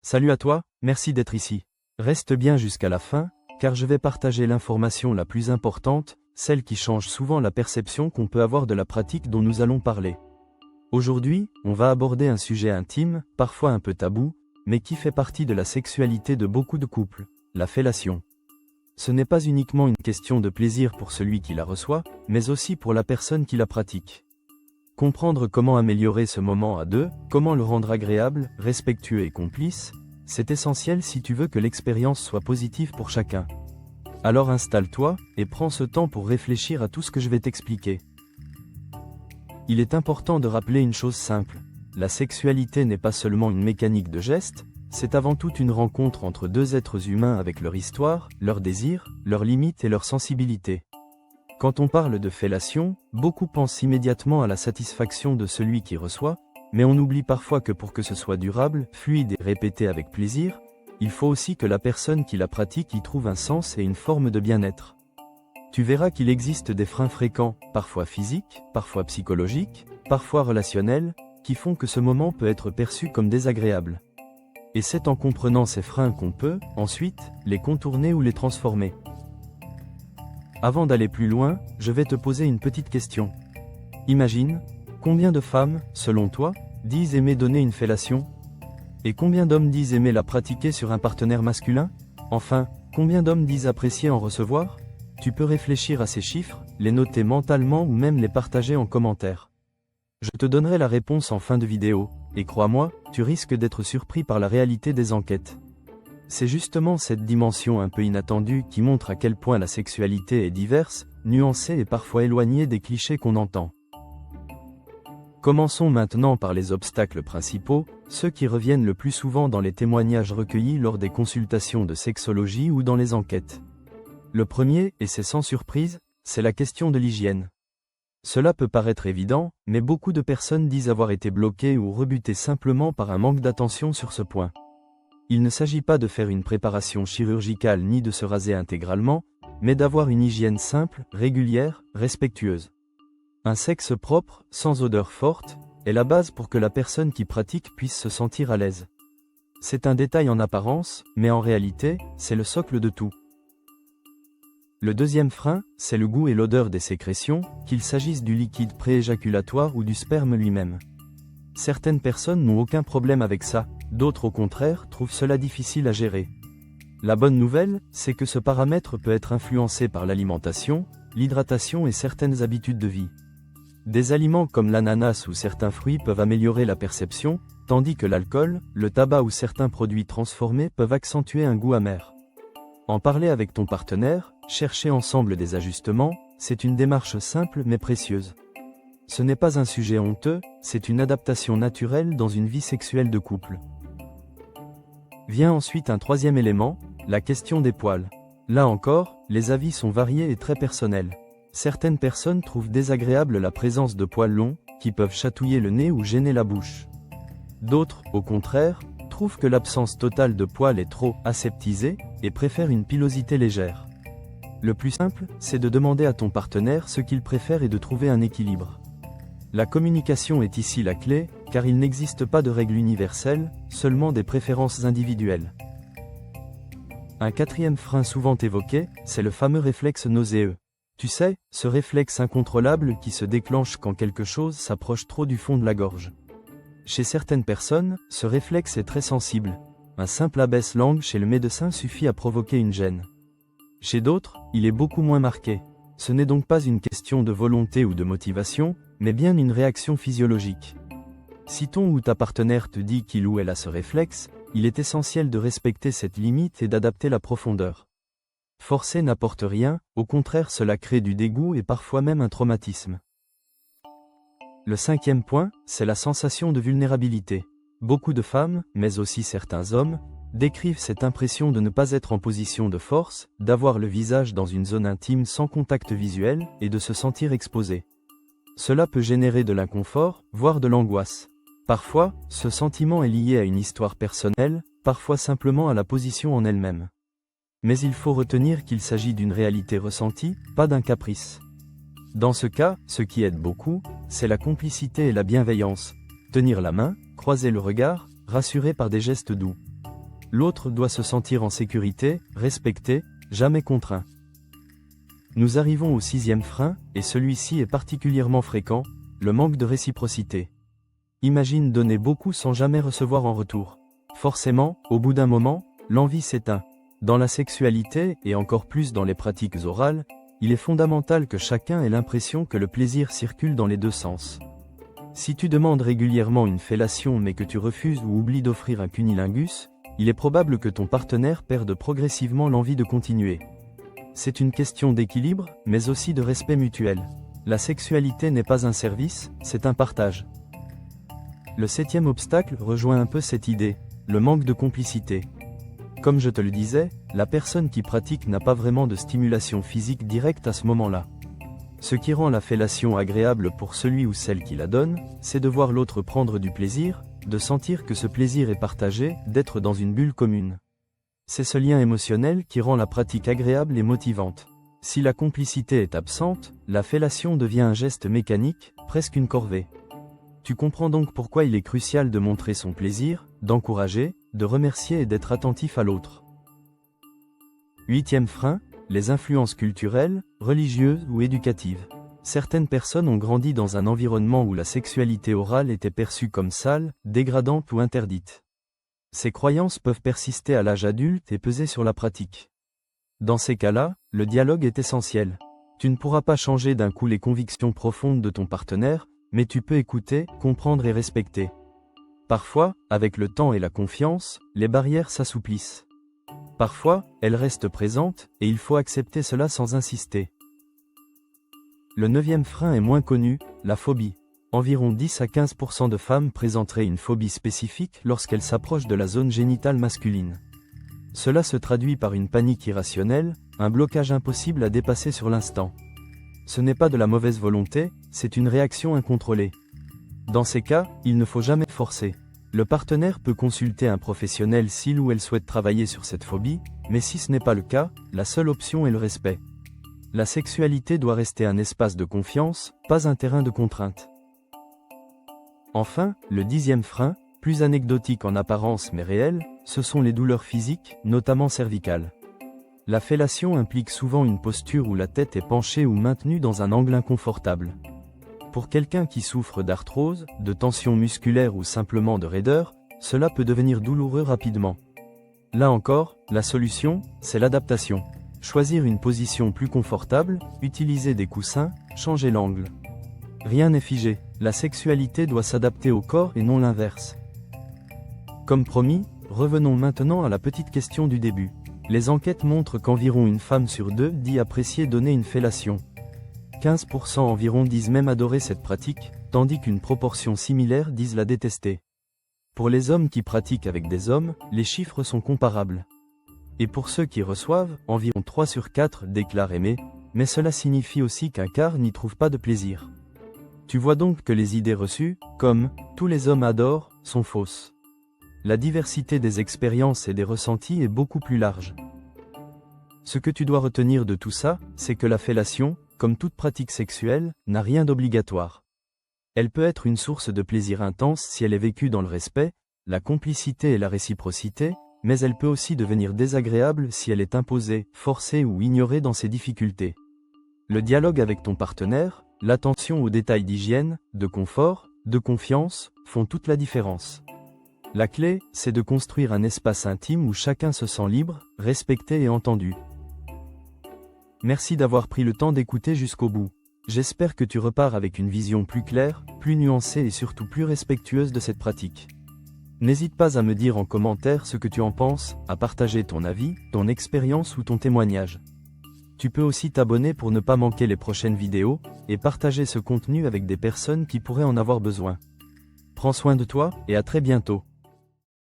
Salut à toi, merci d'être ici. Reste bien jusqu'à la fin, car je vais partager l'information la plus importante, celle qui change souvent la perception qu'on peut avoir de la pratique dont nous allons parler. Aujourd'hui, on va aborder un sujet intime, parfois un peu tabou, mais qui fait partie de la sexualité de beaucoup de couples, la fellation. Ce n'est pas uniquement une question de plaisir pour celui qui la reçoit, mais aussi pour la personne qui la pratique. Comprendre comment améliorer ce moment à deux, comment le rendre agréable, respectueux et complice, c'est essentiel si tu veux que l'expérience soit positive pour chacun. Alors installe-toi, et prends ce temps pour réfléchir à tout ce que je vais t'expliquer. Il est important de rappeler une chose simple. La sexualité n'est pas seulement une mécanique de gestes, c'est avant tout une rencontre entre deux êtres humains avec leur histoire, leurs désirs, leurs limites et leurs sensibilités. Quand on parle de fellation, beaucoup pensent immédiatement à la satisfaction de celui qui reçoit, mais on oublie parfois que pour que ce soit durable, fluide et répété avec plaisir, il faut aussi que la personne qui la pratique y trouve un sens et une forme de bien-être. Tu verras qu'il existe des freins fréquents, parfois physiques, parfois psychologiques, parfois relationnels, qui font que ce moment peut être perçu comme désagréable. Et c'est en comprenant ces freins qu'on peut, ensuite, les contourner ou les transformer. Avant d'aller plus loin, je vais te poser une petite question. Imagine, combien de femmes, selon toi, disent aimer donner une fellation? Et combien d'hommes disent aimer la pratiquer sur un partenaire masculin? Enfin, combien d'hommes disent apprécier en recevoir? Tu peux réfléchir à ces chiffres, les noter mentalement ou même les partager en commentaire. Je te donnerai la réponse en fin de vidéo, et crois-moi, tu risques d'être surpris par la réalité des enquêtes. C'est justement cette dimension un peu inattendue qui montre à quel point la sexualité est diverse, nuancée et parfois éloignée des clichés qu'on entend. Commençons maintenant par les obstacles principaux, ceux qui reviennent le plus souvent dans les témoignages recueillis lors des consultations de sexologie ou dans les enquêtes. Le premier, et c'est sans surprise, c'est la question de l'hygiène. Cela peut paraître évident, mais beaucoup de personnes disent avoir été bloquées ou rebutées simplement par un manque d'attention sur ce point. Il ne s'agit pas de faire une préparation chirurgicale ni de se raser intégralement, mais d'avoir une hygiène simple, régulière, respectueuse. Un sexe propre, sans odeur forte, est la base pour que la personne qui pratique puisse se sentir à l'aise. C'est un détail en apparence, mais en réalité, c'est le socle de tout. Le deuxième frein, c'est le goût et l'odeur des sécrétions, qu'il s'agisse du liquide prééjaculatoire ou du sperme lui-même. Certaines personnes n'ont aucun problème avec ça, d'autres au contraire trouvent cela difficile à gérer. La bonne nouvelle, c'est que ce paramètre peut être influencé par l'alimentation, l'hydratation et certaines habitudes de vie. Des aliments comme l'ananas ou certains fruits peuvent améliorer la perception, tandis que l'alcool, le tabac ou certains produits transformés peuvent accentuer un goût amer. En parler avec ton partenaire, chercher ensemble des ajustements, c'est une démarche simple mais précieuse. Ce n'est pas un sujet honteux, c'est une adaptation naturelle dans une vie sexuelle de couple. Vient ensuite un troisième élément, la question des poils. Là encore, les avis sont variés et très personnels. Certaines personnes trouvent désagréable la présence de poils longs, qui peuvent chatouiller le nez ou gêner la bouche. D'autres, au contraire, trouvent que l'absence totale de poils est trop aseptisée, et préfèrent une pilosité légère. Le plus simple, c'est de demander à ton partenaire ce qu'il préfère et de trouver un équilibre. La communication est ici la clé, car il n'existe pas de règle universelle, seulement des préférences individuelles. Un quatrième frein souvent évoqué, c'est le fameux réflexe nauséeux. Tu sais, ce réflexe incontrôlable qui se déclenche quand quelque chose s'approche trop du fond de la gorge. Chez certaines personnes, ce réflexe est très sensible. Un simple abaisse-langue chez le médecin suffit à provoquer une gêne. Chez d'autres, il est beaucoup moins marqué. Ce n'est donc pas une question de volonté ou de motivation, mais bien une réaction physiologique. Si ton ou ta partenaire te dit qu'il ou elle a ce réflexe, il est essentiel de respecter cette limite et d'adapter la profondeur. Forcer n'apporte rien, au contraire cela crée du dégoût et parfois même un traumatisme. Le cinquième point, c'est la sensation de vulnérabilité. Beaucoup de femmes, mais aussi certains hommes, décrivent cette impression de ne pas être en position de force, d'avoir le visage dans une zone intime sans contact visuel, et de se sentir exposé. Cela peut générer de l'inconfort, voire de l'angoisse. Parfois, ce sentiment est lié à une histoire personnelle, parfois simplement à la position en elle-même. Mais il faut retenir qu'il s'agit d'une réalité ressentie, pas d'un caprice. Dans ce cas, ce qui aide beaucoup, c'est la complicité et la bienveillance. Tenir la main, croiser le regard, rassurer par des gestes doux. L'autre doit se sentir en sécurité, respecté, jamais contraint. Nous arrivons au 6e frein, et celui-ci est particulièrement fréquent, le manque de réciprocité. Imagine donner beaucoup sans jamais recevoir en retour. Forcément, au bout d'un moment, l'envie s'éteint. Dans la sexualité, et encore plus dans les pratiques orales, il est fondamental que chacun ait l'impression que le plaisir circule dans les deux sens. Si tu demandes régulièrement une fellation mais que tu refuses ou oublies d'offrir un cunnilingus, il est probable que ton partenaire perde progressivement l'envie de continuer. C'est une question d'équilibre, mais aussi de respect mutuel. La sexualité n'est pas un service, c'est un partage. Le 7e obstacle rejoint un peu cette idée, le manque de complicité. Comme je te le disais, la personne qui pratique n'a pas vraiment de stimulation physique directe à ce moment-là. Ce qui rend la fellation agréable pour celui ou celle qui la donne, c'est de voir l'autre prendre du plaisir, de sentir que ce plaisir est partagé, d'être dans une bulle commune. C'est ce lien émotionnel qui rend la pratique agréable et motivante. Si la complicité est absente, la fellation devient un geste mécanique, presque une corvée. Tu comprends donc pourquoi il est crucial de montrer son plaisir, d'encourager, de remercier et d'être attentif à l'autre. 8e frein, les influences culturelles, religieuses ou éducatives. Certaines personnes ont grandi dans un environnement où la sexualité orale était perçue comme sale, dégradante ou interdite. Ces croyances peuvent persister à l'âge adulte et peser sur la pratique. Dans ces cas-là, le dialogue est essentiel. Tu ne pourras pas changer d'un coup les convictions profondes de ton partenaire, mais tu peux écouter, comprendre et respecter. Parfois, avec le temps et la confiance, les barrières s'assouplissent. Parfois, elles restent présentes, et il faut accepter cela sans insister. Le 9e frein est moins connu, la phobie. Environ 10 à 15% de femmes présenteraient une phobie spécifique lorsqu'elles s'approchent de la zone génitale masculine. Cela se traduit par une panique irrationnelle, un blocage impossible à dépasser sur l'instant. Ce n'est pas de la mauvaise volonté, c'est une réaction incontrôlée. Dans ces cas, il ne faut jamais forcer. Le partenaire peut consulter un professionnel s'il ou elle souhaite travailler sur cette phobie, mais si ce n'est pas le cas, la seule option est le respect. La sexualité doit rester un espace de confiance, pas un terrain de contrainte. Enfin, le 10e frein, plus anecdotique en apparence mais réel, ce sont les douleurs physiques, notamment cervicales. La fellation implique souvent une posture où la tête est penchée ou maintenue dans un angle inconfortable. Pour quelqu'un qui souffre d'arthrose, de tension musculaire ou simplement de raideur, cela peut devenir douloureux rapidement. Là encore, la solution, c'est l'adaptation. Choisir une position plus confortable, utiliser des coussins, changer l'angle. Rien n'est figé, la sexualité doit s'adapter au corps et non l'inverse. Comme promis, revenons maintenant à la petite question du début. Les enquêtes montrent qu'environ une femme sur deux dit apprécier donner une fellation. 15% environ disent même adorer cette pratique, tandis qu'une proportion similaire disent la détester. Pour les hommes qui pratiquent avec des hommes, les chiffres sont comparables. Et pour ceux qui reçoivent, environ 3 sur 4 déclarent aimer, mais cela signifie aussi qu'un quart n'y trouve pas de plaisir. Tu vois donc que les idées reçues, comme « tous les hommes adorent », sont fausses. La diversité des expériences et des ressentis est beaucoup plus large. Ce que tu dois retenir de tout ça, c'est que la fellation, comme toute pratique sexuelle, n'a rien d'obligatoire. Elle peut être une source de plaisir intense si elle est vécue dans le respect, la complicité et la réciprocité, mais elle peut aussi devenir désagréable si elle est imposée, forcée ou ignorée dans ses difficultés. Le dialogue avec ton partenaire, l'attention aux détails d'hygiène, de confort, de confiance, font toute la différence. La clé, c'est de construire un espace intime où chacun se sent libre, respecté et entendu. Merci d'avoir pris le temps d'écouter jusqu'au bout. J'espère que tu repars avec une vision plus claire, plus nuancée et surtout plus respectueuse de cette pratique. N'hésite pas à me dire en commentaire ce que tu en penses, à partager ton avis, ton expérience ou ton témoignage. Tu peux aussi t'abonner pour ne pas manquer les prochaines vidéos, et partager ce contenu avec des personnes qui pourraient en avoir besoin. Prends soin de toi, et à très bientôt.